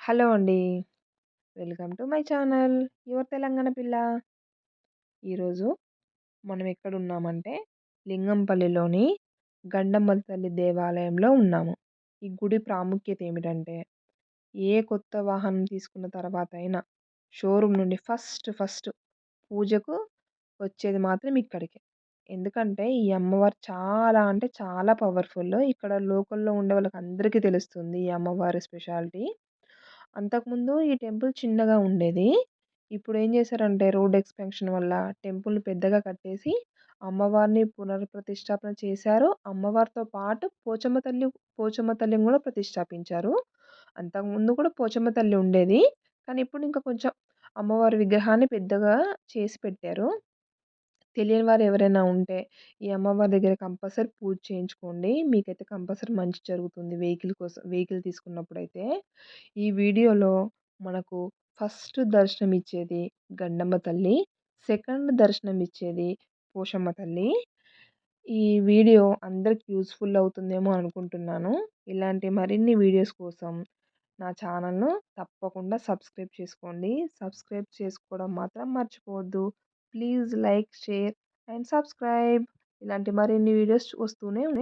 Hello అండి. Welcome to my channel your Telangana పిల్ల. ఈరోజు మనం ఎక్కడున్నామంటే లింగంపల్లిలోని గండమ్మ తల్లి దేవాలయంలో ఉన్నాము. ఈ గుడి ప్రాముఖ్యత ఏమిటంటే ఏ కొత్త వాహనం తీసుకున్న తర్వాత అయినా షోరూమ్ నుండి ఫస్ట్ పూజకు వచ్చేది మాత్రం ఇక్కడికే. ఎందుకంటే ఈ అమ్మవారు చాలా అంటే చాలా పవర్‌ఫుల్. ఇక్కడ లోకల్‌లో ఉండే వాళ్ళకందరికీ తెలుస్తుంది ఈ అమ్మవారి స్పెషాలిటీ. అంతకుముందు ఈ టెంపుల్ చిన్నగా ఉండేది. ఇప్పుడేం చేశారంటే రోడ్ ఎక్స్‌పాన్షన్ వల్ల టెంపుల్‌ని పెద్దగా కట్టేసి అమ్మవారిని పునర్ప్రతిష్ఠాపన చేశారు. అమ్మవారితో పాటు పోచమ్మ తల్లిని కూడా ప్రతిష్ఠాపించారు. అంతకుముందు కూడా పోచమ్మ తల్లి ఉండేది. కానీ ఇప్పుడు ఇంకా కొంచెం అమ్మవారి విగ్రహాన్ని పెద్దగా చేసి పెట్టారు. తెలియని వారు ఎవరైనా ఉంటే ఈ అమ్మవారి దగ్గర కంపల్సరీ పూజ చేయించుకోండి. మీకైతే కంపల్సరీ మంచి జరుగుతుంది వెహికల్ తీసుకున్నప్పుడైతే. ఈ వీడియోలో మనకు ఫస్ట్ దర్శనం ఇచ్చేది గండమ్మ తల్లి. సెకండ్ దర్శనం ఇచ్చేది పోషమ్మ తల్లి. ఈ వీడియో అందరికి యూజ్‌ఫుల్ అవుతుందేమో అనుకుంటున్నాను. ఇలాంటి మరిన్ని వీడియోస్ కోసం నా ఛానల్‌ను తప్పకుండా సబ్స్క్రైబ్ చేసుకోండి. సబ్స్క్రైబ్ చేసుకోవడం మాత్రం మర్చిపోవద్దు. Please like, share and subscribe. ఇలాంటి మరిన్ని వీడియోస్ వస్తూనే ఉన్నాయి.